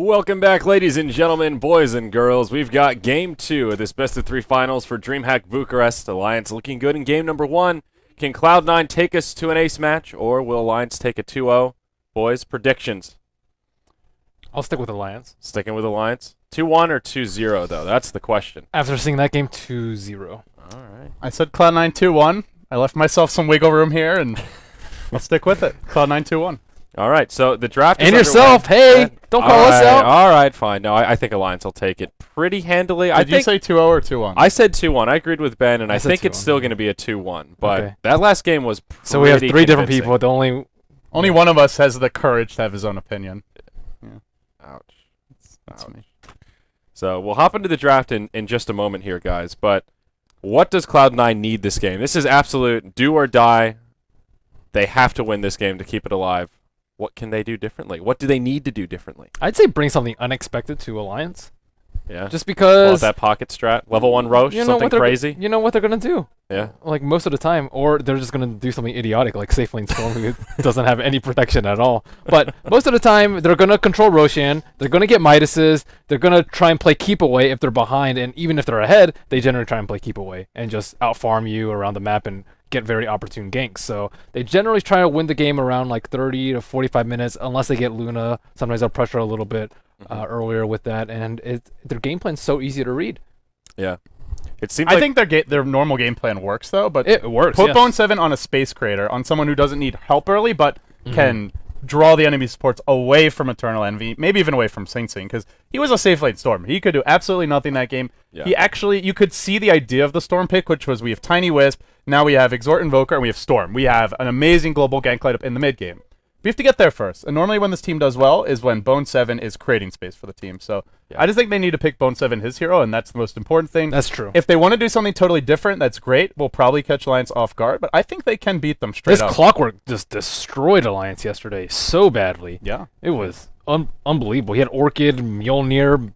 Welcome back, ladies and gentlemen, boys and girls. We've got Game 2 of this best-of-3 finals for Dreamhack Bucharest. Alliance looking good in game number 1. Can Cloud9 take us to an ace match, or will Alliance take a 2-0? Boys, predictions. I'll stick with Alliance. Sticking with Alliance? 2-1 or 2-0, though? That's the question. After seeing that game, 2-0. All right. I said Cloud9 2-1. I left myself some wiggle room here, and I'll stick with it. Cloud9 2-1. All right, so the draft is and yourself, hey, don't call us out. All right, fine. No, I think Alliance will take it pretty handily. Did you say 2-0 or 2-1? I said 2-1. I agreed with Ben, and I think it's 2-1. still going to be a 2-1. But Okay. that last game was pretty So we have 3 different convincing. people. The Only one of us has the courage to have his own opinion. Yeah. Ouch. That's me. So we'll hop into the draft in just a moment here, guys. But what does Cloud9 need this game? This is absolute do or die. They have to win this game to keep it alive. What can they do differently? What do they need to do differently? I'd say bring something unexpected to Alliance. Yeah. Just because that pocket strat, level 1 Roche, something crazy. You know what they're gonna do. Yeah. Like most of the time, or they're just gonna do something idiotic, like Safe Lane Storm, who doesn't have any protection at all. But most of the time, they're gonna control Roshan. They're gonna get Midases. They're gonna try and play keep away if they're behind, and even if they're ahead, they generally try and play keep away and just out farm you around the map and get very opportune ganks. So they generally try to win the game around like 30 to 45 minutes, unless they get Luna. Sometimes they'll pressure a little bit earlier with that, and their game plan's so easy to read. Yeah. It seems I think their normal game plan works, though, but it works. put Yes. Bone 7 on a Space Creator, on someone who doesn't need help early, but can draw the enemy supports away from Eternal Envy, maybe even away from Sing Sing, because he was a Safe Lane Storm. He could do absolutely nothing that game. Yeah. He actually, you could see the idea of the Storm pick, which was we have Tiny Wisp, now we have Exhort Invoker, and we have Storm. We have an amazing global gank light up in the mid game. We have to get there first, and normally when this team does well is when Bone 7 is creating space for the team. So Yeah. I just think they need to pick Bone 7 his hero, and that's the most important thing. That's true. If they want to do something totally different, that's great. We'll probably catch Alliance off guard, but I think they can beat them straight This up. Clockwork just destroyed Alliance yesterday so badly. Yeah. It was unbelievable. He had Orchid, Mjolnir,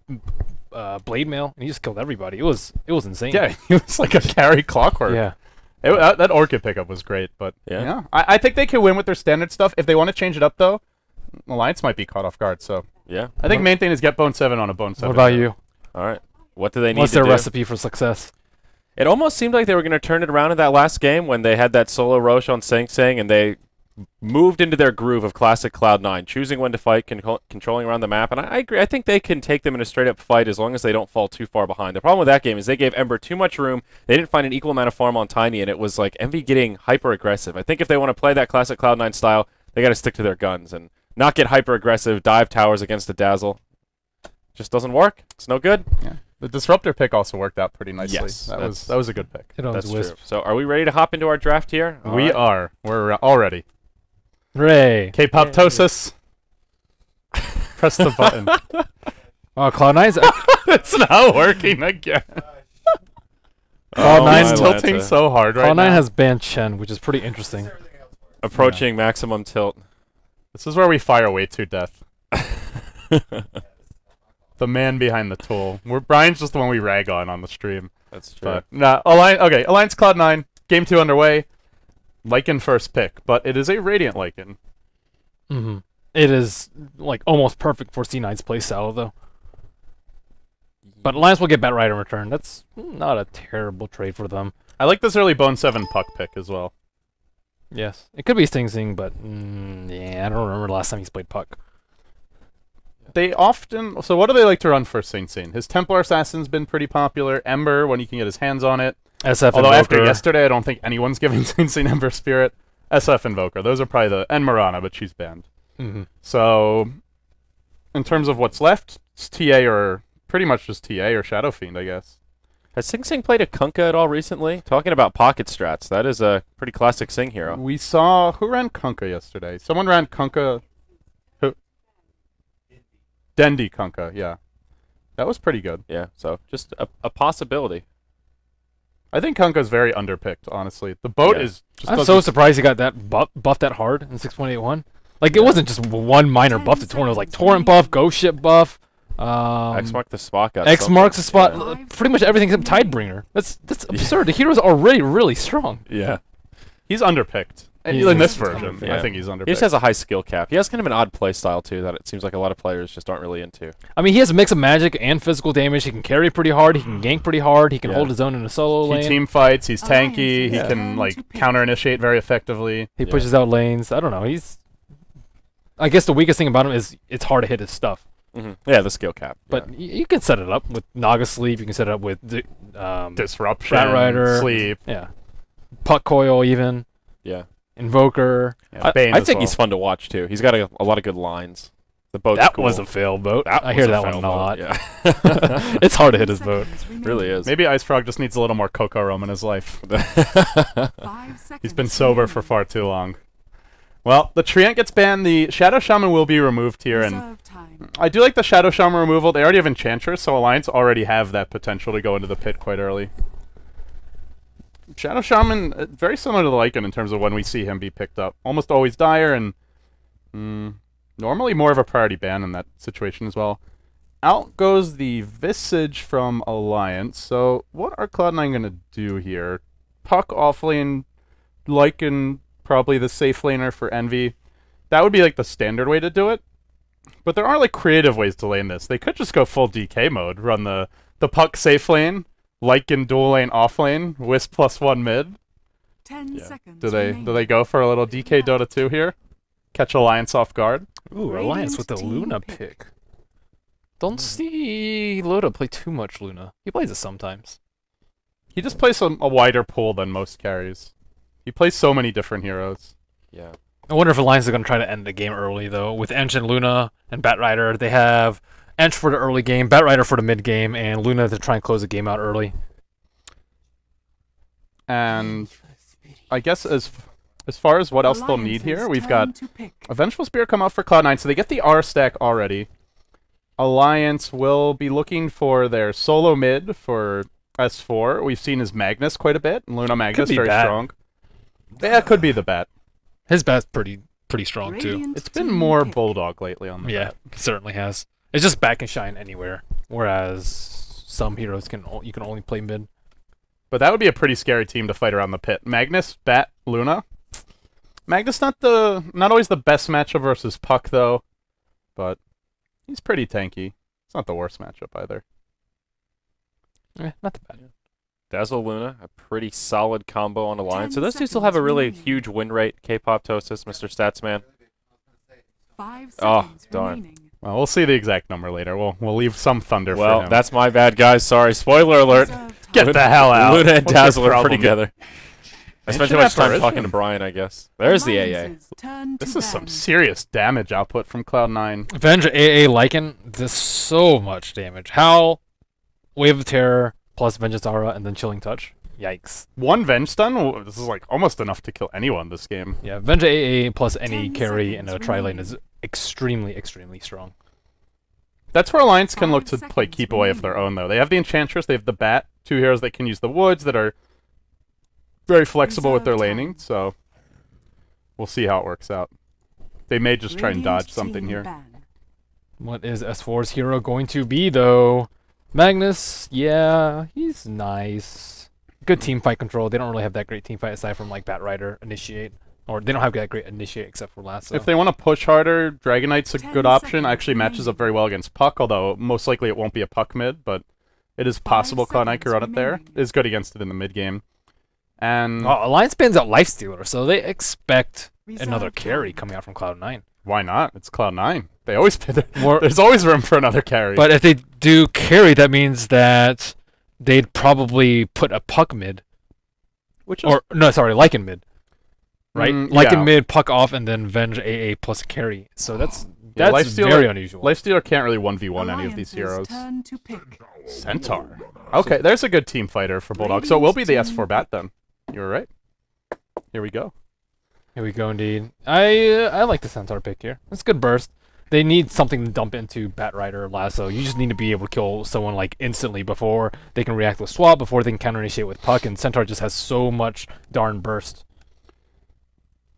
Blade Mail, and he just killed everybody. It was insane. Yeah, he was like a carry Clockwork. Yeah. That Orchid pickup was great, but Yeah. I think they can win with their standard stuff. If they want to change it up, though, Alliance might be caught off guard. So Yeah. I think main thing is get Bone 7 on a Bone 7. What about you? All right. What do they need What's to their do? recipe for success? It almost seemed like they were going to turn it around in that last game when they had that solo Roche on Sing Sing, and they moved into their groove of classic Cloud9, choosing when to fight, controlling around the map. And I agree. I think they can take them in a straight-up fight as long as they don't fall too far behind. The problem with that game is they gave Ember too much room. They didn't find an equal amount of farm on Tiny, and it was like Envy getting hyper-aggressive. I think if they want to play that classic Cloud9 style, they got to stick to their guns and not get hyper-aggressive, dive towers against the Dazzle. Just doesn't work. It's no good. Yeah. The Disruptor pick also worked out pretty nicely. Yes, that was a good pick. It owns That's Wisp. true. So are we ready to hop into our draft here? All We right. are. We're all ready. Hooray. K-Poptosis. Press the button. Oh, Cloud9's It's not working again. Cloud9's It's my tilting Lanta. so hard right Cloud9 now. has banned Chen, which is pretty interesting. Approaching maximum tilt. This is where we fire way to death. The man behind the tool. Brian's just the one we rag on the stream. That's true. But nah, Alliance Cloud9, game 2 underway. Lycan first pick, but it is a Radiant Lycan. It is like almost perfect for C9's playstyle, though. But Alliance will get Bat Rider in return. That's not a terrible trade for them. I like this early Bone 7 Puck pick as well. Yes. It could be Sing Sing, but yeah, I don't remember the last time he's played Puck. They often... So what do they like to run for Sing Sing? His Templar Assassin's been pretty popular. Ember, when he can get his hands on it. SF Although after Invoker. yesterday, I don't think anyone's giving Sing Sing Ember Spirit. SF Invoker. Those are probably the... And Mirana, but she's banned. So, in terms of what's left, it's TA or... Pretty much just TA or Shadow Fiend, I guess. Has Sing Sing played a Kunkka at all recently? Talking about pocket strats, that is a pretty classic Sing hero. We saw... Who ran Kunkka yesterday? Someone ran Kunkka... Who? Dendi Kunkka, yeah. That was pretty good. Yeah, so just a possibility. I think Kunkka's very underpicked, honestly. The boat Yeah. is... Just I'm doesn't- so surprised he got that buff that hard in 6.81. Like, it wasn't just one minor buff to Torrent. It was like Torrent buff, Ghost Ship buff. X marked the spot. Got X something. marks the spot. Yeah. Pretty much everything except Tidebringer. That's absurd. The heroes are already really strong. Yeah. He's underpicked. And He's in this just version, yeah. I think he's He underpicked. just has a high skill cap. He has kind of an odd play style too that it seems like a lot of players just aren't really into. I mean, he has a mix of magic and physical damage. He can carry pretty hard. He can gank pretty hard. He can hold his own in a solo He lane. team fights. He's tanky. He Yeah. can like counter initiate very effectively. He pushes out lanes. I don't know. I guess the weakest thing about him is it's hard to hit his stuff. Yeah, the skill cap. But you can set it up with Naga Sleep. You can set it up with Disruption, Rat Rider, Sleep. Yeah, Puck Coil even. Yeah. Invoker. Yeah, Bane I as think well. he's fun to watch too. He's got a lot of good lines. The boat's That cool. was a fail boat. That I was hear a that fail one a boat, lot. Yeah. It's hard to hit his boat. Really is. Maybe Ice Frog just needs a little more cocoa rum in his life. 5 He's been sober for far too long. Well, the Treant gets banned. The Shadow Shaman will be removed here, and I do like the Shadow Shaman removal. They already have Enchantress, so Alliance already have that potential to go into the pit quite early. Shadow Shaman, very similar to the Lycan in terms of when we see him be picked up. Almost always dire, and normally more of a priority ban in that situation as well. Out goes the Visage from Alliance. So what are Cloud9 going to do here? Puck offlane, Lycan probably the safe laner for Envy. That would be like the standard way to do it. But there are like creative ways to lane this. They could just go full DK mode, run the Puck safe lane, Lycan dual lane off lane, Wisp +1 mid. 10 seconds. Do they go for a little DK Dota 2 here? Catch Alliance off guard? Ooh, Alliance with the Luna pick. Don't see Loda play too much Luna. He plays it sometimes. He just plays a wider pool than most carries. He plays so many different heroes. Yeah. I wonder if Alliance is going to try to end the game early, though. With Ench and Luna and Batrider, they have Ench for the early game, Batrider for the mid game, and Luna to try and close the game out early. And I guess as far as what else they'll need here, we've got a Vengeful Spear come out for Cloud9, so they get the R stack already. Alliance will be looking for their solo mid for S4. We've seen his Magnus quite a bit. Luna Magnus, very strong. Yeah, it could be the bat. His bat's pretty strong, too. It's been more Bulldog lately on the Yeah, bat. it certainly has. It's just bat can shine anywhere, whereas some heroes you can only play mid. But that would be a pretty scary team to fight around the pit. Magnus, Bat, Luna. Magnus not always the best matchup versus Puck though, but he's pretty tanky. It's not the worst matchup either. Not that bad. Dazzle Luna, a pretty solid combo on Alliance. So those two still have a really huge win rate. K-pop Tosis, Mr. Statsman. 5 Oh, seconds darn. remaining. Well, we'll see the exact number later. We'll leave some thunder for Well, him. that's my bad, guys. Sorry. Spoiler alert. Reserve Get time. the hell out. Luna and What's your Dazzle are problem? pretty together. I spent too Ancient much time Apparition. talking to Brian, I guess. There's the AA. Alliance's turn This to is some ban. serious damage output from Cloud9. Avenge AA Lycan does so much damage. Howl, Wave of Terror, plus Vengeance Aura, and then Chilling Touch. Yikes. One Venge stun? This is like almost enough to kill anyone this game. Yeah, Avenge AA plus any 10 carry in a seconds tri-lane remaining. is extremely strong. That's where Alliance can look to 5 play seconds keep away of their remaining. own, though. They have the Enchantress, they have the Bat, two heroes that can use the Woods that are very flexible with their Reserve laning, time. so we'll see how it works out. They may just try and Radiant dodge something team here. ban. What is S4's hero going to be, though? Magnus, yeah, he's nice. Good team fight control. They don't really have that great team fight aside from like Batrider, Initiate. Or they don't have that great Initiate except for Lasso. If they want to push harder, Dragon Knight's a 10 good option. seconds Actually matches up very well against Puck, although most likely it won't be a Puck mid, but it is possible Cloud9 could run it there. remaining. Is good against it in the mid game. And Oh, Alliance bans out Lifestealer, so they expect another Reserve carry time. coming out from Cloud9. why not? It's Cloud9. They always More- there's always room for another carry. But if they do carry, that means that they'd probably put a Puck mid. which is Or, no, sorry, Lycan mid. Right? Lycan yeah. mid, Puck off, and then Venge AA plus a carry. So that's Yeah, very Lifestealer- unusual. Lifestealer can't really 1v1 any of these Alliance's heroes. turn to pick. Centaur. Okay, there's a good team fighter for Bulldog. So it will be the S4 Bat then. You were right. Here we go. Here we go, indeed. I like the Centaur pick here. It's a good burst. They need something to dump into Batrider, Lasso. You just need to be able to kill someone like instantly before they can react with Swap, before they can counter initiate with Puck, and Centaur just has so much darn burst.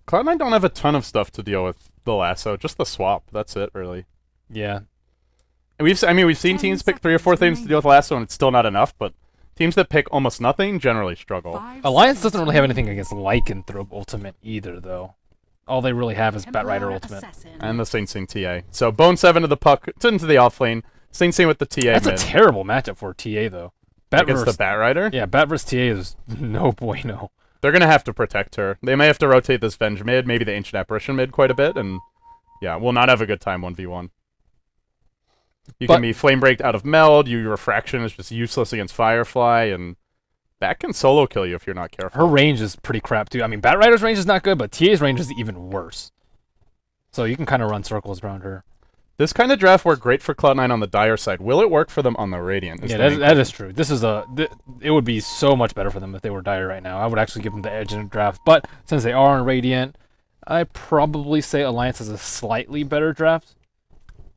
Cloud9 don't have a ton of stuff to deal with the Lasso, just the swap. That's it, really. Yeah. And we've seen 10 teams pick 3 or 4 seconds things to deal with Lasso, and it's still not enough, but Teams that pick almost nothing generally struggle. 5 Alliance doesn't seconds really have anything remaining. against Lycanthrope Ultimate either, though. All they really have is Batrider Ultimate. And the Sing Sing TA. So Bone 7 to the puck, into the off lane. Sing Sing with the TA That's mid. a terrible matchup for TA, though. Bat Against versus, the Batrider? yeah, Bat versus TA is no bueno. They're going to have to protect her. They may have to rotate this Venge mid, maybe the Ancient Apparition mid quite a bit, and yeah, we'll not have a good time 1v1. You But- can be flame breaked out of meld, your refraction is just useless against Firefly, and that can solo kill you if you're not careful. Her range is pretty crap, too. I mean, Batrider's range is not good, but TA's range is even worse. So you can kind of run circles around her. This kind of draft worked great for Cloud9 on the Dire side. Will it work for them on the Radiant? Yeah, that is true. This is it would be so much better for them if they were Dire right now. I would actually give them the edge in the draft. But since they are on Radiant, I probably say Alliance has a slightly better draft.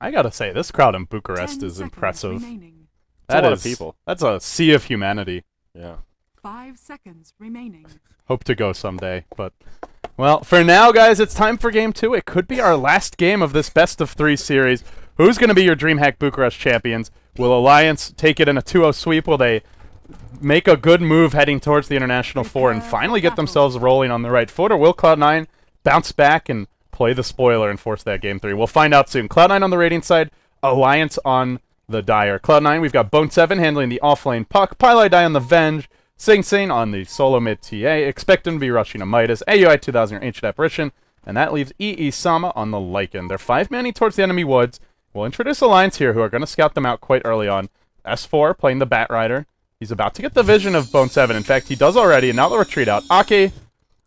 I gotta say, this crowd in 10 Bucharest is seconds impressive. remaining. It's a lot of people. That's a sea of humanity. Yeah. 5 seconds remaining. Hope to go someday, but well, for now, guys, it's time for game 2. It could be our last game of this best of 3 series. Who's going to be your Dreamhack Bucharest champions? Will Alliance take it in a 2-0 sweep? Will they make a good move heading towards the International 4 and finally get themselves rolling on the right foot? Or will Cloud9 bounce back and play the spoiler and force that game 3? We'll find out soon. Cloud9 on the Radiant side, Alliance on the Dire. Cloud9, we've got Bone 7 handling the offlane puck, Pylai Die on the Venge, Sing Sing on the solo mid TA, expect him to be rushing a Midas, AUI 2000 your Ancient Apparition, and that leaves EE Sama on the Lycan. They're 5-manning towards the enemy woods. We'll introduce Alliance here, who are going to scout them out quite early on. S4 playing the Batrider. He's about to get the vision of Bone 7. In fact, he does already, and now they'll retreat out. Ake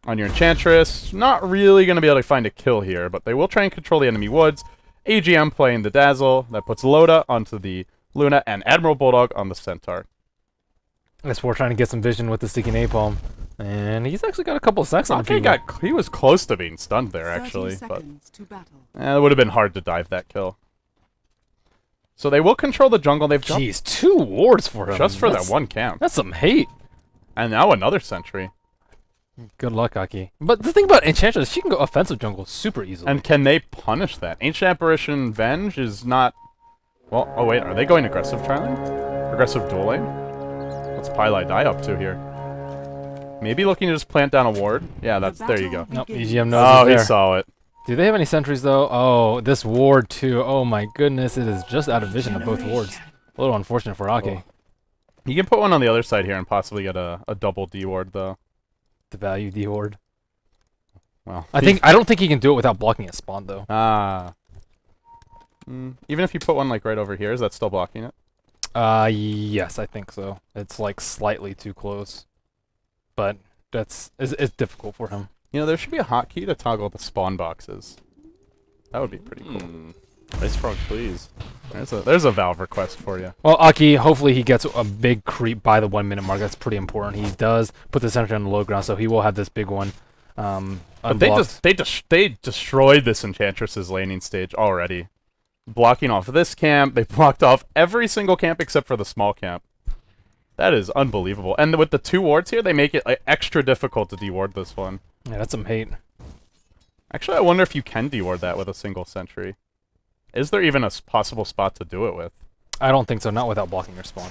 on your Enchantress. Not really going to be able to find a kill here, but they will try and control the enemy woods. AGM playing the Dazzle. That puts Loda onto the Luna, and Admiral Bulldog on the Centaur. S4 trying to get some vision with the Sticky Napalm. And he's actually got a couple of sacks on Ake him. he was close to being stunned there, 30 actually, but seconds to battle. it would have been hard to dive that kill. So they will control the jungle. They've jumped Jeez, 2 wards for him. just for That's- that one camp. That's some hate. And now another sentry. Good luck, Aki. But the thing about Enchantress, she can go offensive jungle super easily. And can they punish that? Ancient Apparition Venge is not... Well, oh wait, are they going aggressive trialing? Aggressive dual lane? What's Pylai Die up to here? Maybe looking to just plant down a ward? Yeah, The there you go. battle Nope, begins. EGM knows Oh, he's he there. saw it. Do they have any sentries, though? Oh, this ward, too. Oh, my goodness. It is just out of vision of both wards. A little unfortunate for Ake. You can put one on the other side here and possibly get a double D ward, though. The value D ward. Well, I don't think he can do it without blocking a spawn, though. Ah. Even if you put one like right over here, is that still blocking it? Yes, I think so. It's like slightly too close. But it's difficult for him. You know, there should be a hotkey to toggle the spawn boxes. That would be pretty cool. Nice frog, please. There's a Valve request for you. Well, Aki, hopefully he gets a big creep by the 1 minute mark. That's pretty important. He does put the sentry on the low ground, so he will have this big one. But they destroyed this Enchantress's laning stage already. Blocking off this camp, they blocked off every single camp except for the small camp. That is unbelievable. And with the 2 wards here, they make it extra difficult to deward this one. Yeah, that's some hate. Actually, I wonder if you can deward that with a single sentry. Is there even a possible spot to do it with? I don't think so. Not without blocking your spawn.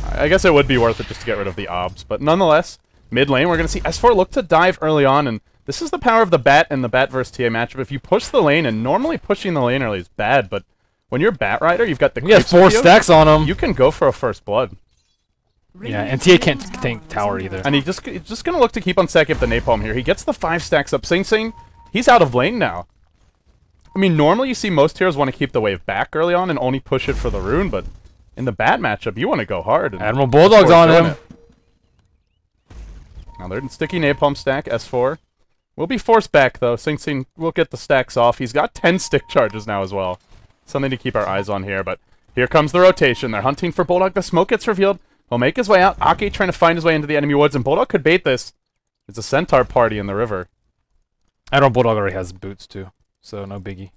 I guess it would be worth it just to get rid of the obs, but nonetheless, mid lane, we're going to see S4 look to dive early on, and this is the power of the Bat and the Bat versus TA matchup. If you push the lane, and normally pushing the lane early is bad, but when you're Bat Rider, you've got the He has creeps with 4 you, stacks on him. you can go for a first blood. Yeah, and TA can't tank tower either. And he's just going to look to keep on stacking up the Napalm here. He gets the 5 stacks up. Sing Sing, he's out of lane now. I mean, normally you see most heroes want to keep the wave back early on and only push it for the rune, but in the Bat matchup, you want to go hard. And Admiral Bulldog's S4 's on doing him. it. Now they're in sticky Napalm stack, S4. Will be forced back, though. Sing Sing will get the stacks off. He's got 10 stick charges now as well. Something to keep our eyes on here, but here comes the rotation. They're hunting for Bulldog. The smoke gets revealed. He'll make his way out. Ake trying to find his way into the enemy woods, and Bulldog could bait this. It's a Centaur party in the river. Admiral Bulldog already has boots, too. So no biggie.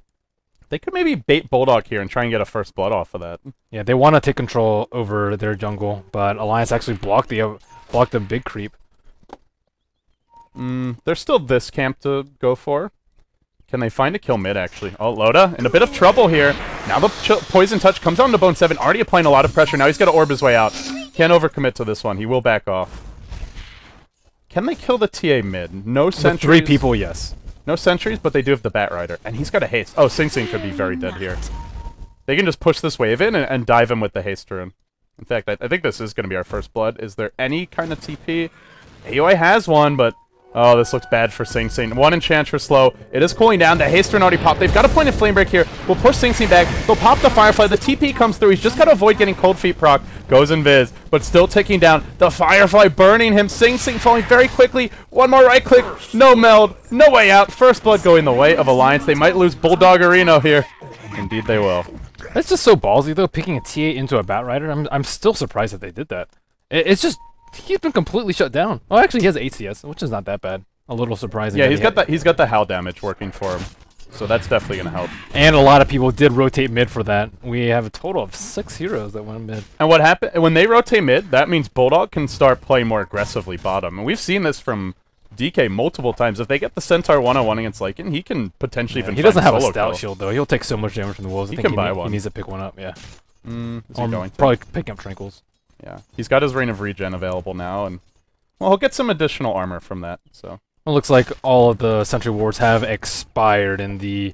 They could maybe bait Bulldog here and try and get a first blood off of that. Yeah, they want to take control over their jungle, but Alliance actually blocked the big creep. There's still this camp to go for. Can they find a kill mid, actually? Oh, Loda in a bit of trouble here. Now the Poison Touch comes on to Bone 7, already applying a lot of pressure. Now he's got to orb his way out. Can't overcommit to this one. He will back off. Can they kill the TA mid? No sentries. The 3 people, yes. No sentries, but they do have the Bat Rider. And he's got a haste. Oh, Sing Sing could be very dead here. They can just push this wave in and dive him with the haste rune. In fact, I think this is going to be our first blood. Is there any kind of TP? AOI has one, but... Oh, this looks bad for Sing Sing. One Enchantress slow. It is cooling down. The haste rune already popped. They've got a point of Flame Break here. We'll push Sing Sing back. They'll pop the Firefly. The TP comes through. He's just got to avoid getting Cold Feet proc. Goes Invis, but still ticking down. The Firefly burning him. Sing Sing falling very quickly. One more right click. No meld. No way out. First blood going the way of Alliance. They might lose Bulldog Arena here. Indeed they will. That's just so ballsy, though, picking a TA into a Bat Rider. I'm still surprised that they did that. It's just... He's been completely shut down. Oh, actually, he has 8 CS, which is not that bad. A little surprising. Yeah, he's got the HAL damage working for him, so that's definitely gonna help. And a lot of people did rotate mid for that. We have a total of 6 heroes that went mid. And what happened when they rotate mid? That means Bulldog can start playing more aggressively bottom, and we've seen this from DK multiple times. If they get the Centaur 1-on-1 against Lycan, he can potentially even. He doesn't have a solo stout kill. shield though. He'll take so much damage from the wolves. He can buy one. He needs to pick one up. Yeah. Is he going to? Probably picking up Trinkles. Yeah, he's got his Reign of Regen available now, and well, he'll get some additional armor from that. So. It looks like all of the sentry wards have expired in the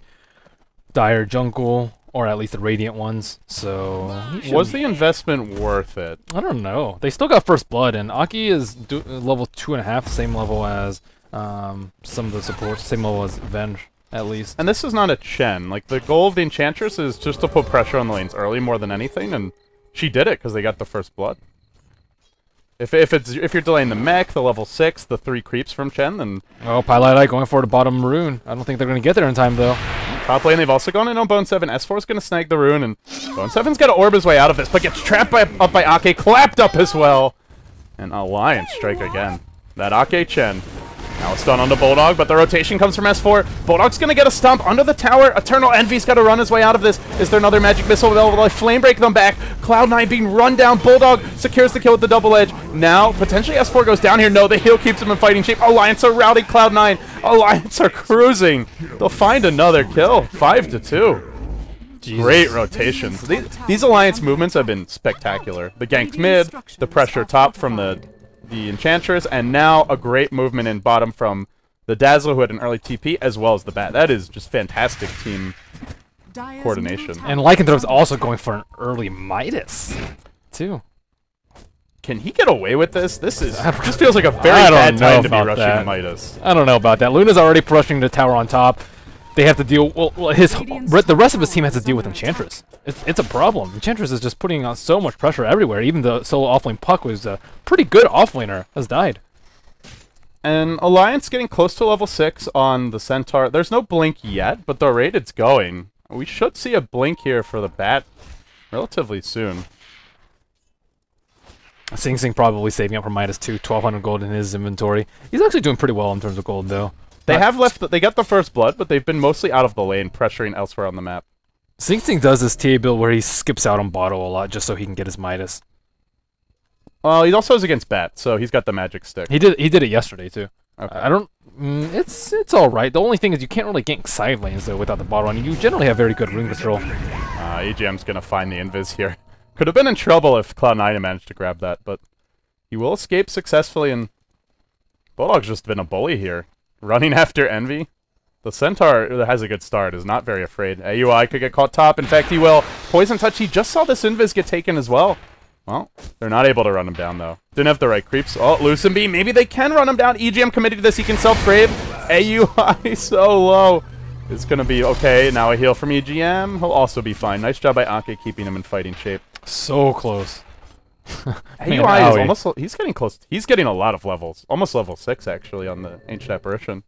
Dire Jungle, or at least the Radiant ones, so... Was the investment worth it? I don't know. They still got First Blood, and Aki is level 2.5, same level as some of the supports, same level as Venge, at least. And this is not a Chen. Like, the goal of the Enchantress is just to put pressure on the lanes early more than anything, and she did it because they got the First Blood. If you're delaying the mech, the level 6, the 3 creeps from Chen, then... Oh, Pilot going for the bottom rune. I don't think they're going to get there in time, though. Top lane, they've also gone in on Bone 7. S4 is going to snag the rune, and Bone 7's got to orb his way out of this, but gets trapped up by Ake, clapped up as well. And Alliance strike again. That Ake Chen. Now a stun onto Bulldog, but the rotation comes from S4. Bulldog's going to get a stomp under the tower. Eternal Envy's got to run his way out of this. Is there another magic missile available? They flame break them back. Cloud9 being run down. Bulldog secures the kill with the double edge. Now, potentially S4 goes down here. No, the heal keeps him in fighting shape. Alliance are routing Cloud9. Alliance are cruising. They'll find another kill. 5-2. Jesus. Great rotations. These Alliance movements have been spectacular. The ganks mid, the pressure top from the Enchantress, and now a great movement in bottom from the Dazzler, who had an early TP, as well as the Bat. That is just fantastic team coordination. And Lycanthrope's also going for an early Midas, too. Can he get away with this? This feels like a very bad time to be rushing Midas. I don't know about that. Luna's already rushing the tower on top. They have to deal. Well, the rest of his team has to deal with Enchantress. It's a problem. Enchantress is just putting on so much pressure everywhere. Even the solo offlane Puck was a pretty good offlaner, has died. And Alliance getting close to level 6 on the Centaur. There's no blink yet, but the rate it's going. We should see a blink here for the Bat relatively soon. Sing Sing probably saving up for Midas too. 1,200 gold in his inventory. He's actually doing pretty well in terms of gold, though. They have left. They got the First Blood, but they've been mostly out of the lane, pressuring elsewhere on the map. Sing Sing does this TA build where he skips out on Bottle a lot just so he can get his Midas. Well, he also is against Bat, so he's got the magic stick. He did it yesterday too. Okay. I don't. It's all right. The only thing is you can't really gank side lanes though without the Bottle, and you generally have very good rune control. EGM's gonna find the invis here. Could have been in trouble if Cloud9 had managed to grab that, but he will escape successfully, and Bulldog's just been a bully here. Running after Envy. The Centaur that has a good start is not very afraid. AUI could get caught top. In fact, he will. Poison Touch, he just saw this invis get taken as well. Well, they're not able to run him down, though. Didn't have the right creeps. Oh, Lucen Beam. Maybe they can run him down. EGM committed to this. He can self-grave. AUI so low. It's going to be okay. Now a heal from EGM. He'll also be fine. Nice job by Ake keeping him in fighting shape. So close. AUI is almost... He's getting close. He's getting a lot of levels. Almost level 6, actually, on the Ancient Apparition.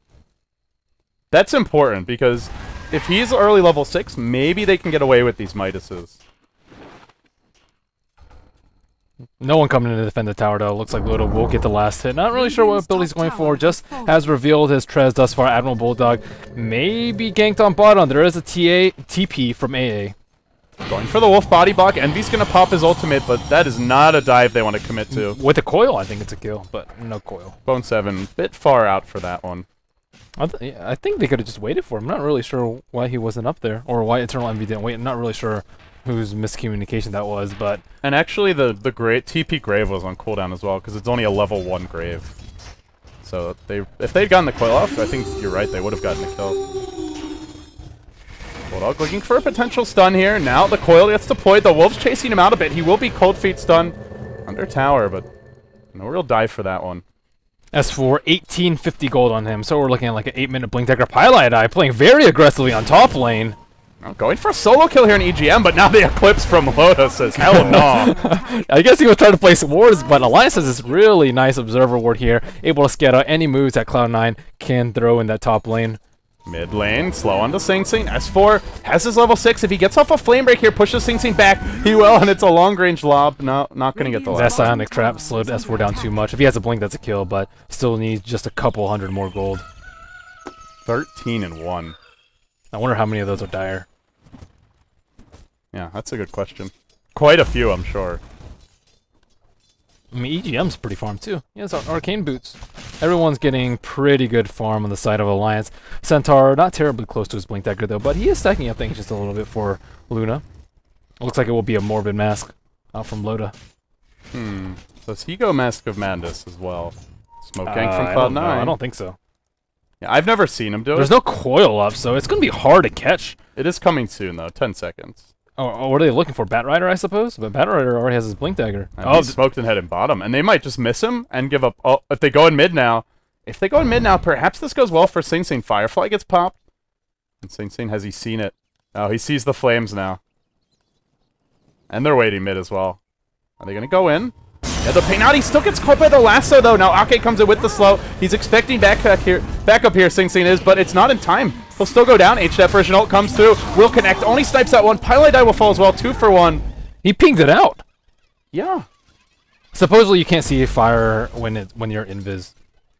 That's important, because if he's early level 6, maybe they can get away with these Midases. No one coming in to defend the tower, though. Looks like Ludo will get the last hit. Not really sure what ability he's going for. Just has revealed his Trez thus far. Admiral Bulldog may be ganked on bottom. There is a TP from AA. Going for the Wolf Body Block. Envy's going to pop his ultimate, but that is not a dive they want to commit to. With the coil, I think it's a kill, but no coil. Bone 7, bit far out for that one. I think they could have just waited for him. I'm not really sure why he wasn't up there, or why Eternal Envy didn't wait. I'm not really sure whose miscommunication that was, but... And actually, the great TP Grave was on cooldown as well, because it's only a level 1 Grave. So if they'd gotten the coil off, I think you're right, they would have gotten the kill. Bulldog looking for a potential stun here. Now the coil gets deployed. The Wolf's chasing him out a bit. He will be Cold Feet stun under tower, but no real dive for that one. As for 1850 gold on him, so we're looking at like an 8-minute Blink Dagger Pylite Eye playing very aggressively on top lane. Well, going for a solo kill here in EGM, but now the Eclipse from Loda says, hell no. I guess he was trying to place wards, but Alliance has this really nice Observer ward here, able to scout out any moves that Cloud9 can throw in that top lane. Mid lane, slow onto Sing Sing. S4 has his level 6. If he gets off a Flame Break here, pushes Sing Sing back, he will, and it's a long-range lob. No, not going to get the That last. Psionic Trap slowed S4 down too much. If he has a Blink, that's a kill, but still needs just a couple hundred more gold. 13 and 1. I wonder how many of those are dire. Yeah, that's a good question. Quite a few, I'm sure. I mean, EGM's pretty farm too. He has Arcane Boots. Everyone's getting pretty good farm on the side of Alliance. Centaur, not terribly close to his Blink Dagger though, but he is stacking up things just a little bit for Luna. Looks like it will be a Morbid Mask out from Loda. Does he go Mask of Madness as well? Smoke Gang from I don't know. Cloud9? I don't think so. Yeah, I've never seen him do There's it. no coil up, so it's going to be hard to catch. It is coming soon, though. 10 seconds. Oh, what are they looking for? Bat Rider, I suppose? But Bat Rider already has his Blink Dagger. And he's smoked and headed bottom. And they might just miss him and give up. Oh, if they go in mid now. If they go in mid now, perhaps this goes well for Sing Sing. Firefly gets popped. And Sing Sing, has he seen it? Oh, he sees the flames now. And they're waiting mid as well. Are they going to go in? Yeah, the pain out. He still gets caught by the lasso, though. Now Ake comes in with the slow. He's expecting back up here, Sing Sing is, but it's not in time. He'll still go down. H-Step version ult comes through. Will connect. Only snipes that one. Pylite Die will fall as well. 2 for 1. He pinged it out. Yeah. Supposedly you can't see fire when you're invis.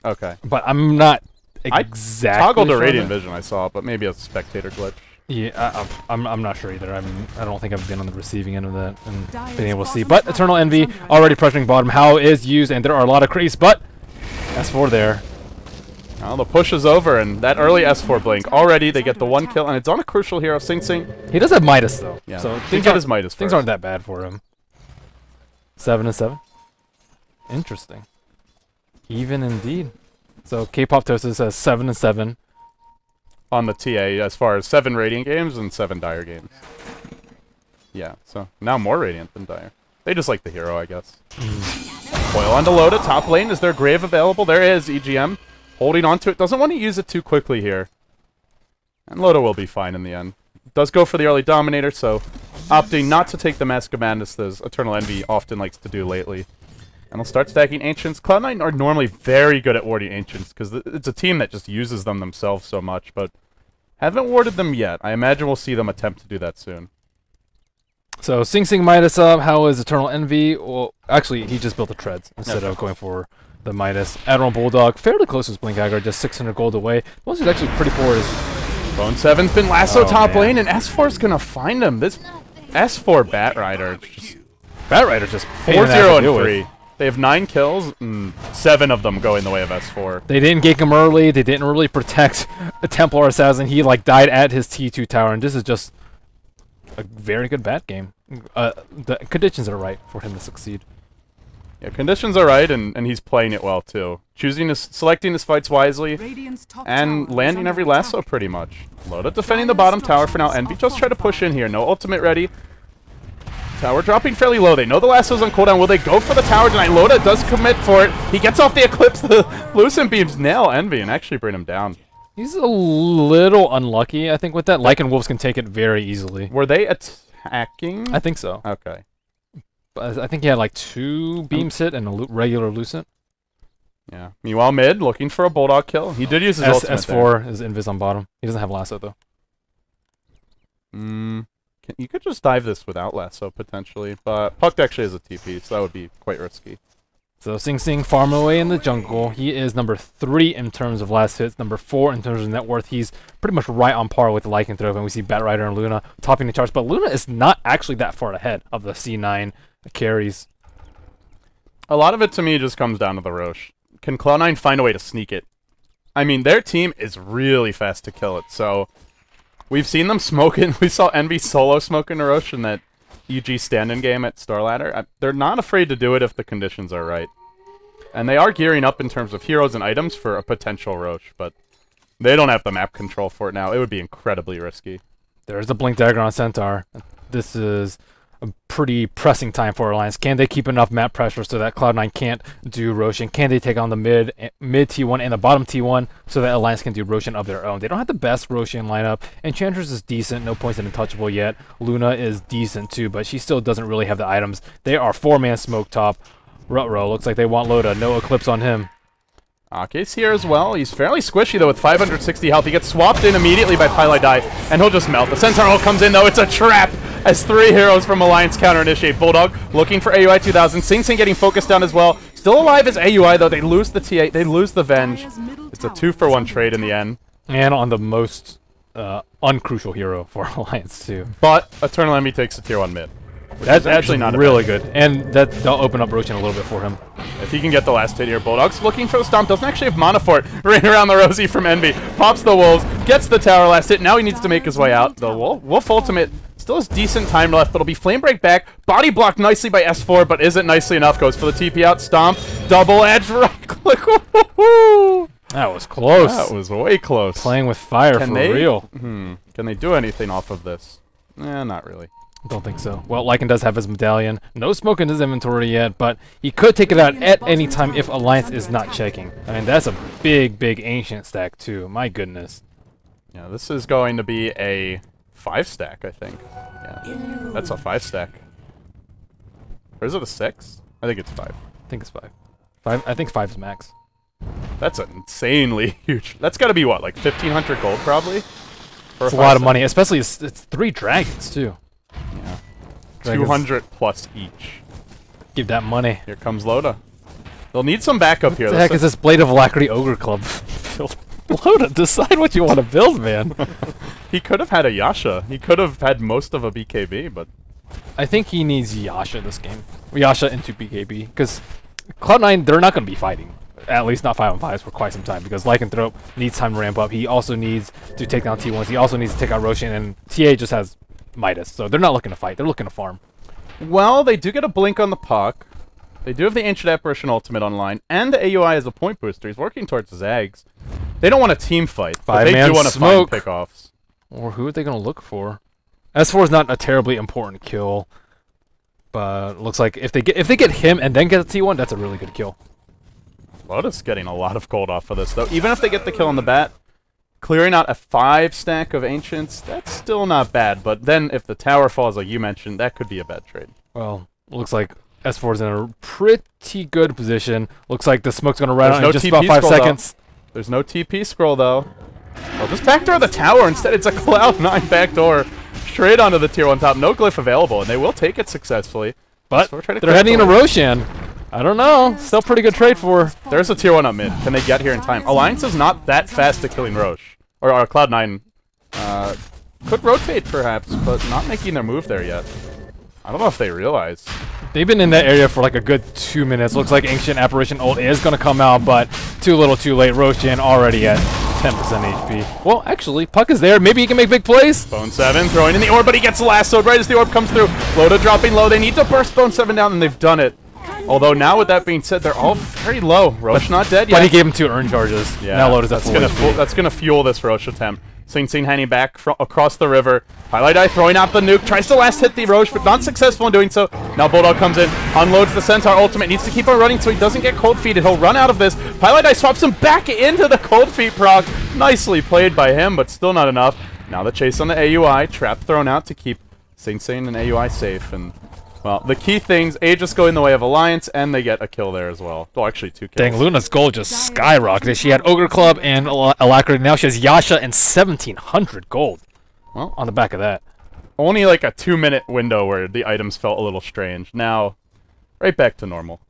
Okay. But I'm not exactly Toggled to sure Radiant on that. Vision, I saw, but maybe a spectator glitch. Yeah, I'm not sure either. I don't think I've been on the receiving end of that and Dire's been able to see. bottom But Eternal tower is Envy under attack. already pressuring bottom. How is used, and there are a lot of creeps, but S4 there. Well, the push is over, and that early S4 blink. Already, they get the 1 kill, and it's on a crucial hero, Sing Sing. He does have Midas though, Yeah, so he get his Midas things first. aren't that bad for him. 7 and 7. Interesting. Even indeed. So K-Pop Toasted says 7 and 7. On the TA, as far as 7 Radiant games and 7 Dire games. Yeah, so now more Radiant than Dire. They just like the hero, I guess. Coil onto Loda, top lane. Is there Grave available? There is, EGM. Holding on to it. Doesn't want to use it too quickly here. And Loda will be fine in the end. Does go for the early Dominator, so opting not to take the Mask of Madness as Eternal Envy often likes to do lately. And he'll start stacking Ancients. Cloud9 are normally very good at warding Ancients, because it's a team that just uses them themselves so much, but haven't warded them yet. I imagine we'll see them attempt to do that soon. So Sing Sing Midas up. How is Eternal Envy? Well, actually, he just built the treads instead of going for the Midas. Admiral Bulldog, fairly close to his Blink Dagger, just 600 gold away. Most is actually pretty poor. Bone 7's been lasso top man. lane, and S4's gonna find him. This S4 Bat Rider, just Bat Rider just 4-0 and 3. They have 9 kills, and 7 of them go in the way of S4. They didn't gank him early. They didn't really protect a Templar Assassin. He like died at his T2 tower, and this is just a very good bat game. The conditions are right for him to succeed. Yeah, conditions are right, and he's playing it well too. Selecting his fights wisely, Radiant's top and tower is landing under every attack. lasso pretty much. Loda defending the bottom tower for now. Envy just try to push in here. No ultimate ready. Tower dropping fairly low. They know the lasso's on cooldown. Will they go for the tower tonight? Loda does commit for it. He gets off the Eclipse. The Lucent Beams nail Envy and actually bring him down. He's a little unlucky, I think, with that. Lycan Wolves can take it very easily. Were they attacking? I think so. Okay. But I think he had like 2 beams hit and a regular Lucent. Yeah. Meanwhile, mid, looking for a Bulldog kill. He did use his ultimate S4 is invis on bottom. He doesn't have lasso, though. You could just dive this without lasso, potentially. But Puck actually has a TP, so that would be quite risky. So Sing Sing farm away in the jungle. He is number 3 in terms of last hits, number 4 in terms of net worth. He's pretty much right on par with Lycanthrope, and we see Bat Rider and Luna topping the charts. But Luna is not actually that far ahead of the C9 carries. A lot of it, to me, just comes down to the Roche. Can Cloud9 find a way to sneak it? I mean, their team is really fast to kill it, so we've seen them smoking. We saw Envy solo smoking Roche in that EG stand-in game at Star Ladder. They're not afraid to do it if the conditions are right. And they are gearing up in terms of heroes and items for a potential Roche, but they don't have the map control for it now. It would be incredibly risky. There's a Blink Dagger on Centaur. This is a pretty pressing time for Alliance. Can they keep enough map pressure so that Cloud9 can't do Roshan? Can they take on the mid T1 and the bottom T1 so that Alliance can do Roshan of their own? They don't have the best Roshan lineup. Enchantress is decent, no points in Untouchable yet. Luna is decent too, but she still doesn't really have the items. They are 4-man smoke top. Rutro looks like they want Loda. No Eclipse on him. Ake's here as well. He's fairly squishy, though, with 560 health. He gets swapped in immediately by Pylai Dai, and he'll just melt. The Centaur ult comes in, though. It's a trap as 3 heroes from Alliance counter-initiate. Bulldog looking for AUI 2000. Sing Sing getting focused down as well. Still alive as AUI, though. They lose the T8. They lose the Venge. It's a 2-for-1 trade in the end. And on the most uncrucial hero for Alliance, too. But Eternal Enemy takes a tier 1 mid. That's actually not really good. And that'll open up Roshan a little bit for him. If he can get the last hit here, Bulldog's looking for the stomp. Doesn't actually have mana for it. Right around the Rosie from Envy. Pops the Wolves. Gets the tower last hit. Now he needs to make his way out. The Wolf ultimate still has decent time left, but it'll be Flame Break back. Body blocked nicely by S4, but isn't nicely enough. Goes for the TP out. Stomp. Double edge right click. That was close. That was way close. Playing with fire for real. Can they do anything off of this? Not really. Don't think so. Well, Lycan does have his medallion. No smoke in his inventory yet, but he could take it out at any time if Alliance is not checking. I mean, that's a big, big Ancient stack, too. My goodness. Yeah, this is going to be a 5-stack, I think. Yeah, that's a 5-stack. Or is it a 6? I think it's 5. I think it's 5. I think 5 is max. That's an insanely huge... That's got to be, what, like 1,500 gold, probably? It's a lot of money, especially it's 3 dragons, too. Yeah. 200 plus each. Give that money. Here comes Loda. They'll need some backup here. What the heck is this Blade of Alacrity Ogre Club build? Loda, decide what you want to build, man. He could have had a Yasha. He could have had most of a BKB, but... I think he needs Yasha this game. Yasha into BKB, because Cloud9, they're not going to be fighting. At least not 5-on-5s for quite some time, because Lycanthrope needs time to ramp up. He also needs to take down T1s. He also needs to take out Roshan, and TA just has Midas, so they're not looking to fight. They're looking to farm. Well, they do get a blink on the puck. They do have the Ancient Apparition ultimate online, and the AUI as a point booster. He's working towards Zags. They don't want a team fight, but they do want to find pickoffs. Or who are they going to look for? S4 is not a terribly important kill, but it looks like if they get him and then get a T1, that's a really good kill. Lotus getting a lot of gold off of this, though. Even if they get the kill on the bat, clearing out a 5-stack of Ancients, that's still not bad. But then if the tower falls, like you mentioned, that could be a bad trade. Well, looks like S4 is in a pretty good position. Looks like the smoke's going to run out in just about 5 seconds. There's no TP scroll, though. Well, just backdoor the tower. Instead, it's a Cloud9 backdoor straight onto the tier 1 top. No glyph available, and they will take it successfully. But they're heading into Roshan. I don't know. Still pretty good trade for. There's a tier 1 up mid. Can they get here in time? Alliance is not that fast at killing Roche. Or Cloud9 could rotate, perhaps, but not making their move there yet. I don't know if they realize. They've been in that area for like a good 2 minutes. Looks like Ancient Apparition ult is going to come out, but too little too late. Roshan already at 10% HP. Well, actually, Puck is there. Maybe he can make big plays. Bone 7 throwing in the orb, but he gets lassoed right as the orb comes through. Loda dropping low. They need to burst Bone 7 down, and they've done it. Although now, with that being said, they're all very low. Roche not dead yet. But he gave him 2 earn charges. Yeah, now Loda's at that's gonna fuel this Roche attempt. Sing Sing hanging back across the river. Highlight Eye throwing out the nuke. Tries to last hit the Roche, but not successful in doing so. Now Bulldog comes in, unloads the Centaur ultimate. Needs to keep on running so he doesn't get cold feet. He'll run out of this. Highlight Eye swaps him back into the cold feet proc. Nicely played by him, but still not enough. Now the chase on the AUI. Trap thrown out to keep Sing Sing and AUI safe. And well, the key things, Aegis go in the way of Alliance, and they get a kill there as well. Well, actually 2 kills. Dang, Luna's gold just skyrocketed. She had Ogre Club and Alacrity. Now she has Yasha and 1,700 gold. Well, on the back of that. Only like a 2-minute window where the items felt a little strange. Now, right back to normal.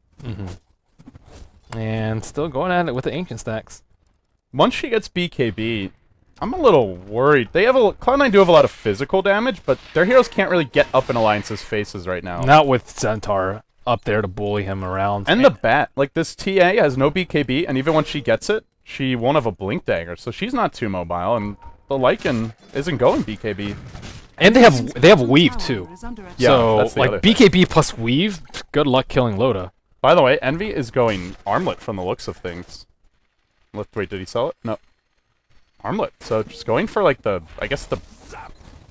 And still going at it with the Ancient stacks. Once she gets BKB, I'm a little worried. They have Cloud9 do have a lot of physical damage, but their heroes can't really get up in Alliance's faces right now. Not with Centaur up there to bully him around. And the bat. Like, this TA has no BKB, and even when she gets it, she won't have a Blink Dagger, so she's not too mobile, and the Lycan isn't going BKB. And they have weave too. Yeah, So that's the like other thing. BKB plus weave, good luck killing Loda. By the way, Envy is going Armlet from the looks of things. Wait, did he sell it? No. Armlet. So just going for like the, I guess the...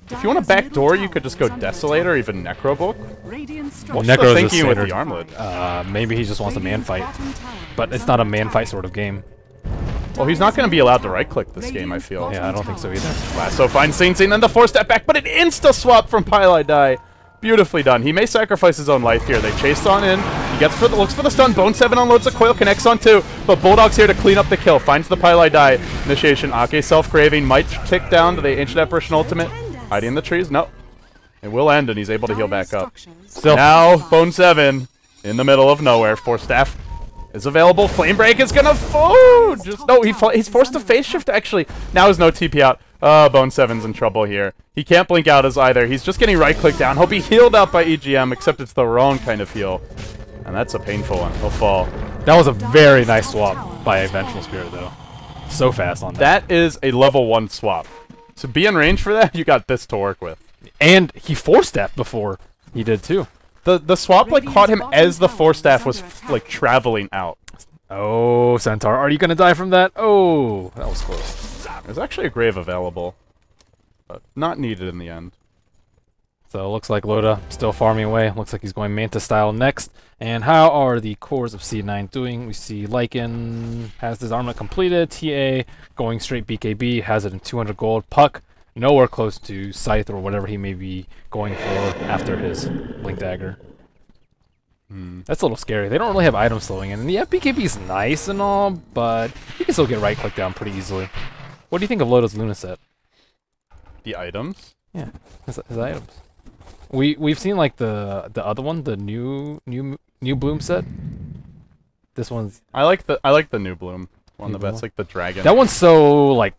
If you want a backdoor, you could just go Desolator or even Necrobook. What's Necro's the a thinking with the standard. Armlet? Maybe he just wants a man fight, but it's not a man fight sort of game. Well, he's not going to be allowed to right-click this game, I feel. Yeah, I don't think so either. Lasso finds Saint and then the 4-step back, but an insta-swap from Pylai Die. Beautifully done. He may sacrifice his own life here. They chase on in. He looks for the stun. Bone 7 unloads the coil, connects on 2, but Bulldog's here to clean up the kill. Finds the Pylai Die. Initiation. Ake self-craving. Might tick down to the Ancient Apparition ultimate. Hiding in the trees. No. It will end, and he's able to heal back up. Still. Now, Bone 7 in the middle of nowhere. Force Staff is available. Flame Break is gonna he's forced to phase shift actually. Now there's no TP out. Bone 7's in trouble here. He can't blink out as either. He's just getting right click down. He'll be healed out by EGM, except it's the wrong kind of heal. And that's a painful one. He'll fall. That was a very nice swap by Vengeful Spirit though. So fast on that. That is a level 1 swap. To be in range for that, you got this to work with. And he 4-stepped before he did too. The swap like caught him as the 4-staff was like traveling out. Oh, Centaur, are you gonna die from that? Oh, that was close. There's actually a grave available, but not needed in the end. So it looks like Loda still farming away. Looks like he's going Manta style next. And how are the cores of C9 doing? We see Lycan has his armament completed. TA going straight BKB, has it in 200 gold. Puck nowhere close to Scythe or whatever he may be going for after his Blink Dagger. That's a little scary. They don't really have items slowing in. And yeah, BKB is nice and all, but you can still get right click down pretty easily. What do you think of Loda's Luna set? The items? Yeah, his items. We've seen like the other one, the new Bloom set. This one's I like the new Bloom one New the best, Bloom? like the dragon. that one's so like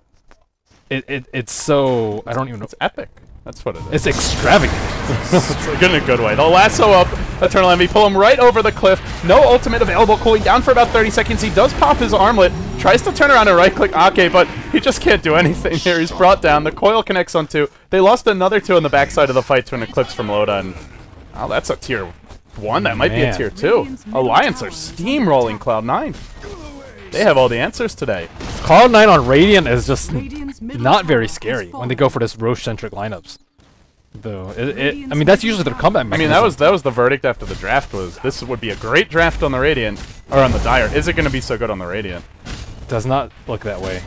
it's so I don't even know. It's epic. That's what it is. It's extravagant. It's like in a good way. They'll lasso up Eternal Envy, pull him right over the cliff. No ultimate available, cooling down for about 30 seconds. He does pop his armlet, tries to turn around and right-click Ake, but he just can't do anything here. He's brought down. The coil connects on 2. They lost another 2 on the backside of the fight to an Eclipse from Loda, and oh, that's a tier 1. That might be a Man. tier 2. Alliance are steamrolling Cloud9. They have all the answers today. Cloud9 on Radiant is just not very scary when they go for this Roche-centric lineups. Though, I mean, that's usually their combat I mean, mechanism. that was the verdict after the draft was this would be a great draft on the Radiant, or on the Dire. Is it going to be so good on the Radiant? Does not look that way.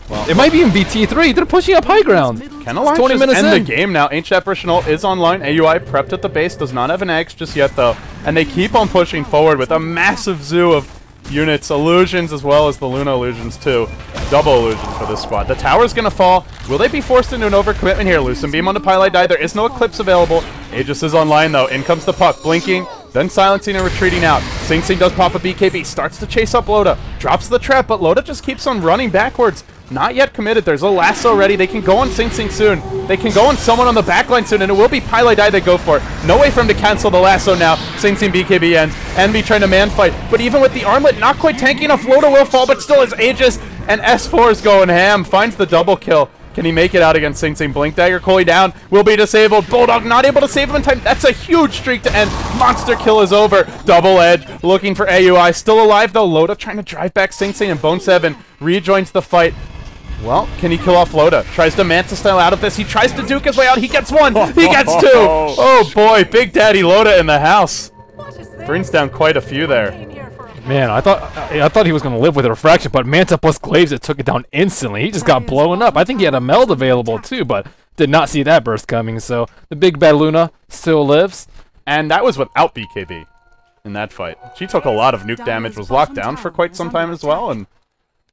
Well, it might be in BT3. They're pushing up high ground. Can Alliance 20 just minutes end in. the game now? Ancient Apparition ult is online. AUI prepped at the base. Does not have an X just yet, though. And they keep on pushing forward with a massive zoo of units. Illusions as well as the Luna Illusions, too. Double Illusions for this squad. The tower's going to fall. Will they be forced into an overcommitment here? Lucent Beam on the Pylai Die. There is no Eclipse available. Aegis is online, though. In comes the Puck. Blinking. Then silencing and retreating out. Sing Sing does pop a BKB. Starts to chase up Loda. Drops the trap, but Loda just keeps on running backwards. Not yet committed. There's a lasso ready. They can go on Sing Sing soon. They can go on someone on the backline soon, and it will be Pylai Die they go for. No way for him to cancel the lasso now. Sing Sing BKB ends. Envy trying to man fight. But even with the armlet, not quite tanking enough. Loda will fall, but still is Aegis. And S4 is going ham. Finds the double kill. Can he make it out against Sing Sing? Blink Dagger Coley down. Will be disabled. Bulldog not able to save him in time. That's a huge streak to end. Monster kill is over. Double Edge looking for AUI. Still alive, though. Loda trying to drive back Sing Sing, and Bone 7 rejoins the fight. Well, can he kill off Loda? Tries to Manta style out of this. He tries to Duke his way out. He gets 1. He gets 2. Oh boy, Big Daddy Loda in the house. Brings down quite a few there. Man, I thought he was going to live with a refraction, but Manta plus Glaives, it took it down instantly. He just got blown up. I think he had a meld available too, but did not see that burst coming. So the big bad Luna still lives. And that was without BKB in that fight. She took a lot of nuke damage, was locked down for quite some time as well, and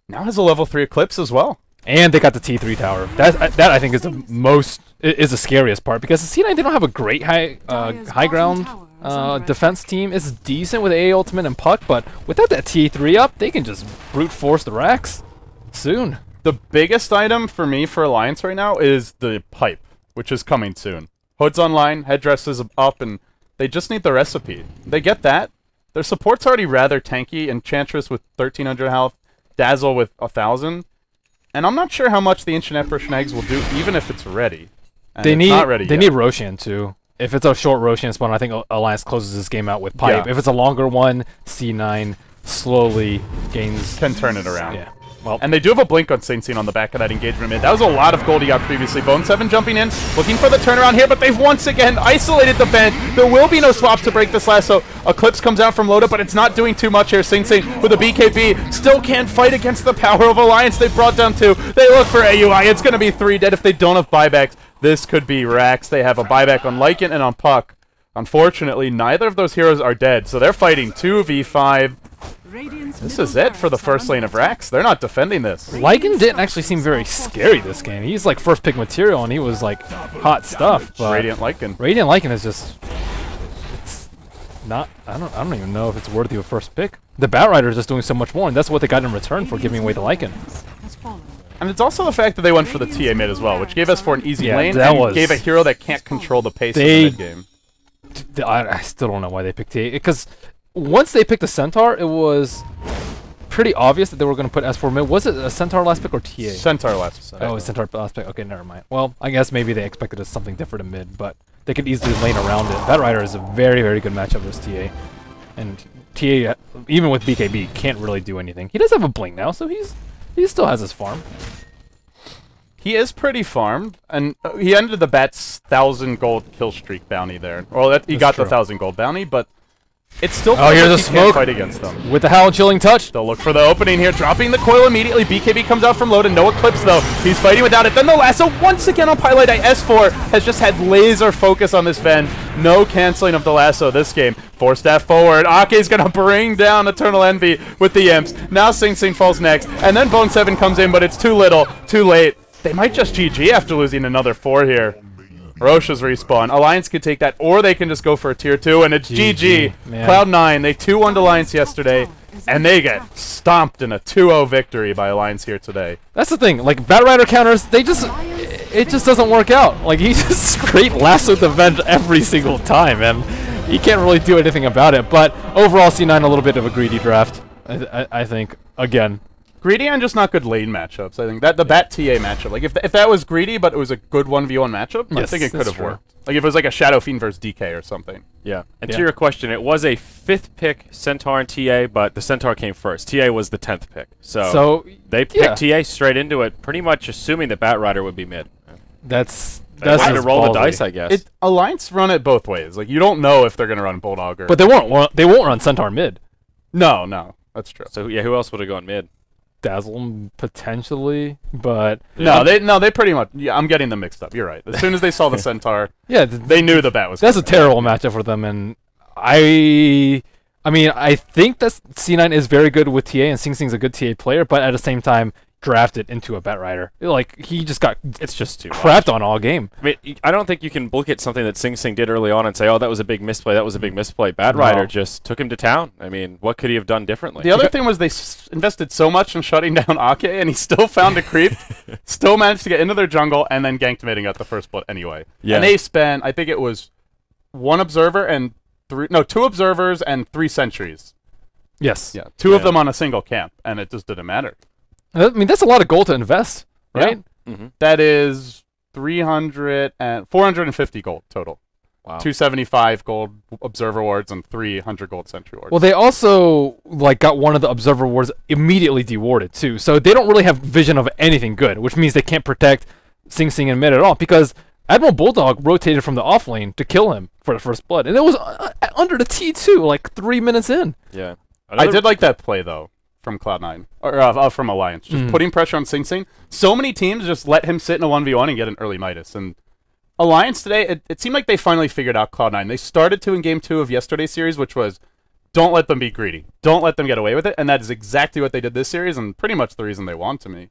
now has a level 3 Eclipse as well. And they got the T3 tower. That I think is the scariest part, because the C9, they don't have a great high ground defense team. It's decent with AA ultimate and Puck, but without that T3 up, they can just brute force the racks soon. The biggest item for me for Alliance right now is the pipe, which is coming soon. Hood's online, headdress is up, and they just need the recipe. They get that. Their support's already rather tanky. Enchantress with 1300 health Dazzle with 1,000. And I'm not sure how much the Ancient Emperor Schnegs will do, even if it's ready. And They it's need not ready they yet. need Roshan too. If it's a short Roshan spawn, I think Alliance closes this game out with Pipe. Yeah. If it's a longer one, C9 slowly gains. Can turn it around. Yeah. Well, And they do have a blink on Sing Sing on the back of that engagement mid. That was a lot of gold he got previously. Bone 7 jumping in, looking for the turnaround here, but they've once again isolated the bench. There will be no swap to break this lasso. Eclipse comes out from Loda, but it's not doing too much here. Sing Sing with a BKB still can't fight against the power of Alliance. They brought down 2. They look for AUI. It's going to be 3 dead if they don't have buybacks. This could be Rax. They have a buyback on Lycan and on Puck. Unfortunately, neither of those heroes are dead, so they're fighting 2v5. This is it for the first lane of Rax. They're not defending this. Lycan didn't actually seem very scary this game. He's like first pick material, and he was like hot stuff. But Radiant Lycan. Radiant Lycan is just, it's not. I don't even know if it's worthy of first pick. The Batrider is just doing so much more, and that's what they got in return for giving away the Lycan. And it's also the fact that they went for the TA mid as well, which gave us for an easy Yeah, lane that and was- gave a hero that can't control the pace They- of the mid game. I still don't know why they picked TA, because once they picked the Centaur, it was pretty obvious that they were going to put S4 mid. Was it a Centaur last pick or TA? Centaur last. Oh, it was Centaur last pick. Okay, never mind. Well, I guess maybe they expected something different in mid, but they could easily lane around it. Batrider is a very, very good matchup versus TA. And TA, even with BKB, can't really do anything. He does have a blink now, so he still has his farm. He is pretty farmed, and he ended the Bat's 1,000 gold kill streak bounty there. Well, he That's got true. the 1,000 gold bounty, but it's still Oh, here's like the he smoke. can't fight against them. With the Howl Chilling Touch. They'll look for the opening here, dropping the coil immediately. BKB comes out from Loda, no Eclipse though. He's fighting without it. Then the lasso once again on Pilot. S4 has just had laser focus on this Ven. No canceling of the lasso this game. 4-staff forward. Ake's gonna bring down Eternal Envy with the imps. Now Sing Sing falls next, and then Bone 7 comes in, but it's too little, too late. They might just GG after losing another 4 here. Roche's respawn. Alliance could take that, or they can just go for a tier 2, and it's GG. man. Cloud9, they 2-1'd Alliance yesterday, and they get stomped in a 2-0 victory by Alliance here today. That's the thing. Like, Batrider counters, it just doesn't work out. Like, he just straight lassoed the vent every single time, and he can't really do anything about it. But overall, C9 a little bit of a greedy draft, I think, again. Greedy and just not good lane matchups. I think that the Bat TA matchup, like if that was greedy, but it was a good 1v1 matchup, I Yes, think it could that's have true. worked. Like if it was like a Shadow Fiend versus DK or something. Yeah. And Yeah. to your question, it was a 5th pick Centaur and TA, but the Centaur came first. TA was the 10th pick. So they picked TA straight into it, pretty much assuming that Batrider would be mid. That's They wanted to just roll the ballsy. dice, I guess. Alliance run it both ways. Like you don't know if they're gonna run Bulldog or. But they won't run Centaur mid. no, that's true. So yeah, who else would have gone mid? Dazzle potentially, but No, they pretty much. Yeah, I'm getting them mixed up. You're right. As soon as they saw the Centaur, yeah, they knew the Bat was. that's a coming. terrible matchup for them. And I mean, I think that C9 is very good with TA, and Sing Sing's a good TA player, but at the same time, drafted into a Batrider. Like, he just got It's just too crapped on all game. I mean, I don't think you can look at something that Sing Sing did early on and say, oh, that was a big misplay, that was a big misplay. Batrider No. just took him to town. I mean, what could he have done differently? The other thing was they invested so much in shutting down Ake, and he still found a creep, still managed to get into their jungle, and then ganked mid and got the first blood anyway. Yeah. And they spent, I think it was 1 observer and 2 observers and 3 sentries. Yes. Yeah, 2 of them on a single camp, and it just didn't matter. I mean, that's a lot of gold to invest, right? That is 450 gold total. Wow. 275 gold observer wards and 300 gold sentry wards. Well, they also like got one of the observer wards immediately dewarded too, so they don't really have vision of anything good, which means they can't protect Sing Sing and mid at all, because Admiral Bulldog rotated from the off lane to kill him for the first blood, and it was under the T2, like 3 minutes in. Yeah. I did like that play though from Cloud9 or from Alliance, just putting pressure on Sing Sing. So many teams just let him sit in a 1v1 and get an early Midas, and Alliance today, it seemed like they finally figured out Cloud9. They started to in Game 2 of yesterday's series, which was, don't let them be greedy. Don't let them get away with it, and that is exactly what they did this series, and pretty much the reason they won to me.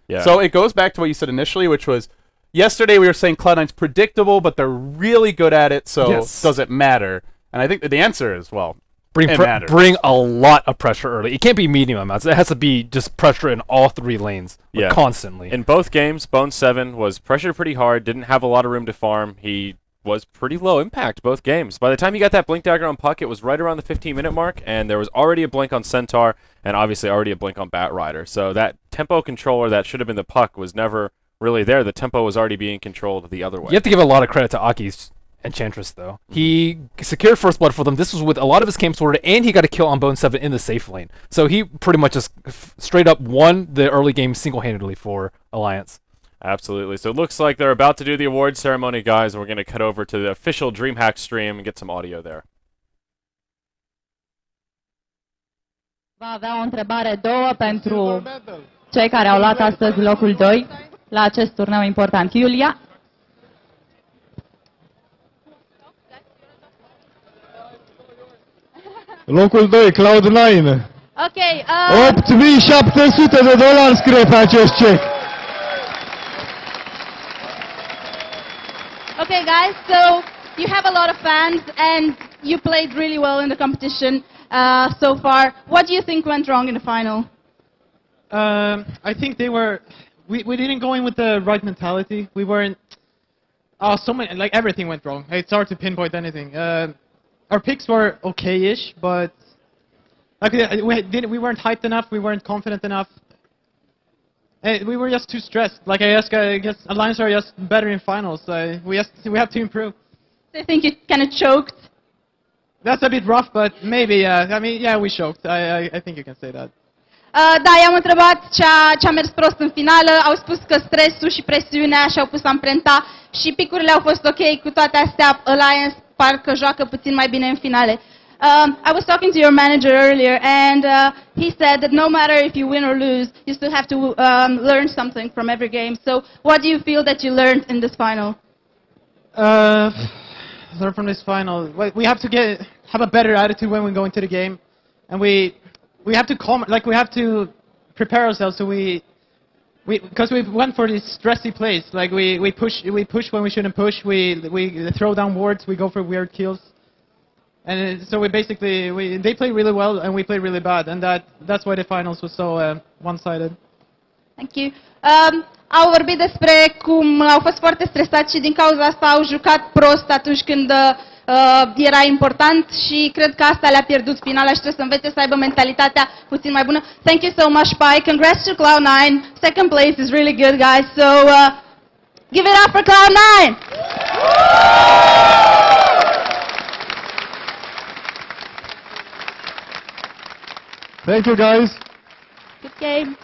Yeah. So it goes back to what you said initially, which was, yesterday we were saying Cloud9's predictable, but they're really good at it, so Yes. does it matter? And I think that the answer is, well, Bring it matters. bring a lot of pressure early. It can't be medium amounts. It has to be just pressure in all 3 lanes, like, Yeah. constantly. In both games, Bone 7 was pressured pretty hard, didn't have a lot of room to farm. He was pretty low impact both games. By the time he got that blink dagger on Puck, it was right around the 15-minute mark, and there was already a blink on Centaur, and obviously already a blink on Batrider. So that tempo controller that should have been the puck was never really there. The tempo was already being controlled the other way. You have to give a lot of credit to Aki's Enchantress, though. He secured first blood for them. This was with a lot of his camp sorted, and he got a kill on Bone 7 in the safe lane. So he pretty much just straight up won the early game single-handedly for Alliance. Absolutely. So it looks like they're about to do the award ceremony, guys. We're going to cut over to the official Dreamhack stream and get some audio there. Va avea o întrebare două pentru cei care au luat astăzi locul 2 la acest turneu important. Iulia? Locul 2, Cloud9. Ok. $8.700 scrie pe acest cec. Okay, guys, so you have a lot of fans and you played really well in the competition so far. What do you think went wrong in the final? I think we didn't go in with the right mentality. We weren't. Like everything went wrong. It's hard to pinpoint anything. Our picks were okay-ish, but like we weren't hyped enough. We weren't confident enough. We were just too stressed. Like I guess Alliance are just better in finals. We have to improve. Do you think you kind of choked? That's a bit rough, but maybe. I mean, yeah, we choked. I think you can say that. Da, i-am întrebat ce-a mers prost în finală, au spus că stresul și presiunea și-au pus amprenta și picurile au fost ok, cu toate astea Alliance parcă joacă puțin mai bine în finale. I was talking to your manager earlier and he said that no matter if you win or lose, you still have to learn something from every game. So what do you feel that you learned in this final? Learn from this final. We have to have a better attitude when we go into the game, and we have to we have to prepare ourselves so because we went for these stressy plays. Like we push when we shouldn't push. We throw down wards. We go for weird kills, and so they play really well and we play really bad, and that's why the finals was so one-sided. Thank you. Au vorbit despre cum au fost foarte stresați și din cauza asta au jucat prost atunci când era important și cred că asta le-a pierdut finala și trebuie să învețe să aibă mentalitatea puțin mai bună. Thank you so much, Pai. Congrats to Cloud9. Second place is really good, guys. So give it up for Cloud9. Thank you, guys. Good game.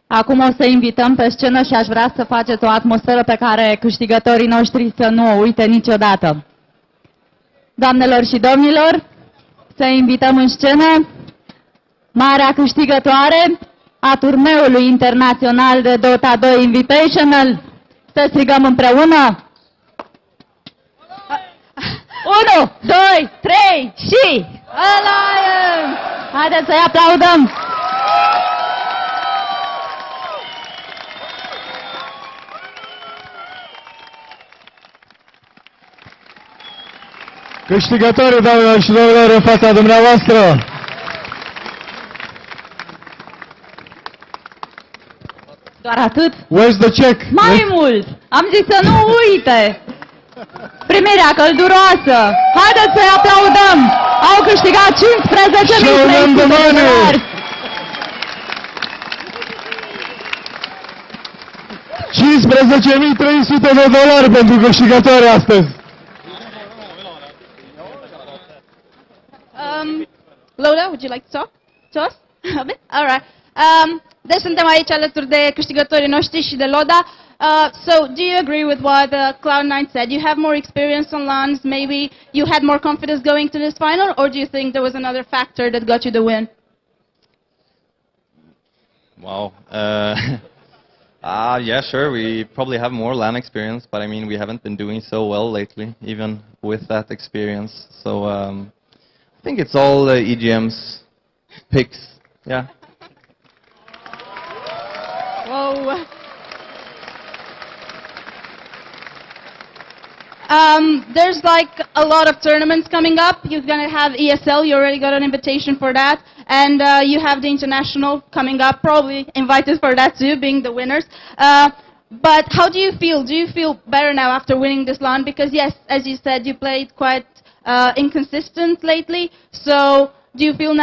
Acum o să invităm pe scenă și aș vrea să faceți o atmosferă pe care câștigătorii noștri să nu o uite niciodată. Doamnelor și domnilor, să invităm în scenă marea câștigătoare a turneului internațional de Dota 2 Invitational. Să strigăm împreună. 1, 2, 3 și Alliance! Haideți să-i aplaudăm! Câștigătorii, doamnelor și domnilor, în fața dumneavoastră. Doar atât? Where's the check? Mai mult! Am zis să nu uite! Primirea călduroasă! Haideți să-i aplaudăm! Au câștigat 15.300 de dolari! 15.300 de dolari pentru câștigători astăzi. Lola, would you like to talk to us a bit? All right. Deci suntem aici alături de câștigătorii noștri și de Loda. So, do you agree with what Cloud9 said? You have more experience on LANs, maybe you had more confidence going to this final, or do you think there was another factor that got you the win? Wow. Yeah, sure. We probably have more LAN experience, but I mean, we haven't been doing so well lately, even with that experience. So, I think it's all EGM's picks. Yeah. Whoa. There's like a lot of tournaments coming up. You're gonna have ESL. You already got an invitation for that, and you have the international coming up. Probably invited for that too, being the winners. But how do you feel? Do you feel better now after winning this LAN? Because yes, as you said, you played quite inconsistent lately. So Do you feel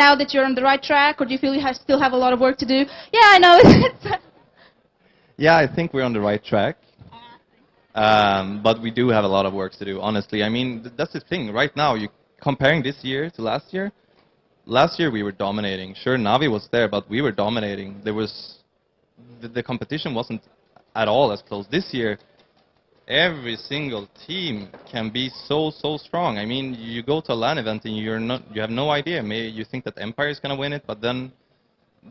now that you're on the right track, or do you feel you still have a lot of work to do? Yeah, I know. Yeah, I think we're on the right track. But we do have a lot of work to do, honestly. I mean, that's the thing. Right now, you comparing this year to last year, we were dominating. Sure, Navi was there, but we were dominating. There was the competition wasn't at all as close. This year, every single team can be so strong. I mean, you go to a LAN event and you have no idea. Maybe you think that Empire is going to win it, but then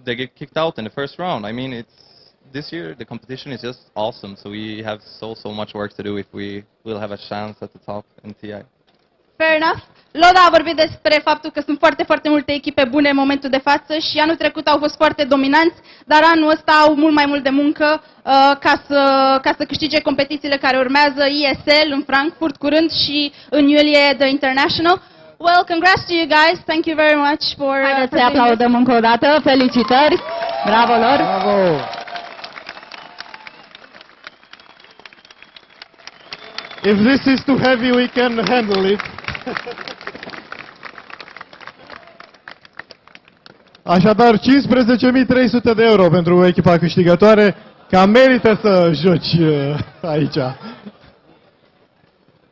they get kicked out in the first round. I mean, this year the competition is just awesome. So we have so much work to do if we will have a chance at the top in TI. Fair enough. Loda a vorbit despre faptul că sunt foarte multe echipe bune în momentul de față și anul trecut au fost foarte dominanți, dar anul ăsta au mult mai mult de muncă ca să câștige competițiile care urmează, ESL în Frankfurt curând și în iulie The International. Well, congrats to you guys. Thank you very much for... Haideți să aplaudăm încă o dată. Felicitări. Bravo lor. Bravo! If this is too heavy, we can handle it. Așadar, 15.300 de euro pentru echipa câștigătoare, că merită să joci aici.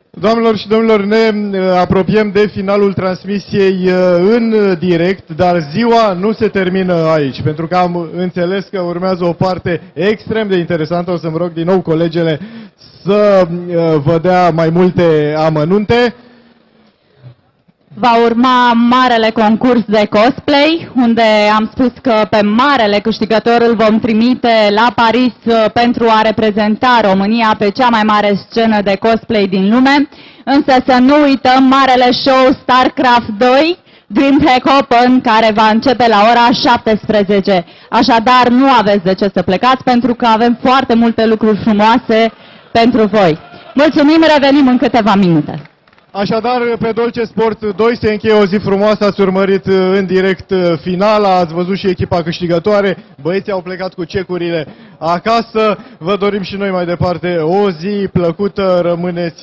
Doamnelor și domnilor, ne apropiem de finalul transmisiei în direct, dar ziua nu se termină aici, pentru că am înțeles că urmează o parte extrem de interesantă. O să-mi rog din nou colegele să vă dea mai multe amănunte. Va urma marele concurs de cosplay, unde am spus că pe marele câștigător îl vom trimite la Paris pentru a reprezenta România pe cea mai mare scenă de cosplay din lume. Însă să nu uităm marele show StarCraft 2, Dreamhack Open, care va începe la ora 17. Așadar, nu aveți de ce să plecați, pentru că avem foarte multe lucruri frumoase pentru voi. Mulțumim, revenim în câteva minute. Așadar, pe Dolce Sport 2 se încheie o zi frumoasă, ați urmărit în direct finala, ați văzut și echipa câștigătoare, băieții au plecat cu cecurile acasă, vă dorim și noi mai departe o zi plăcută, rămâneți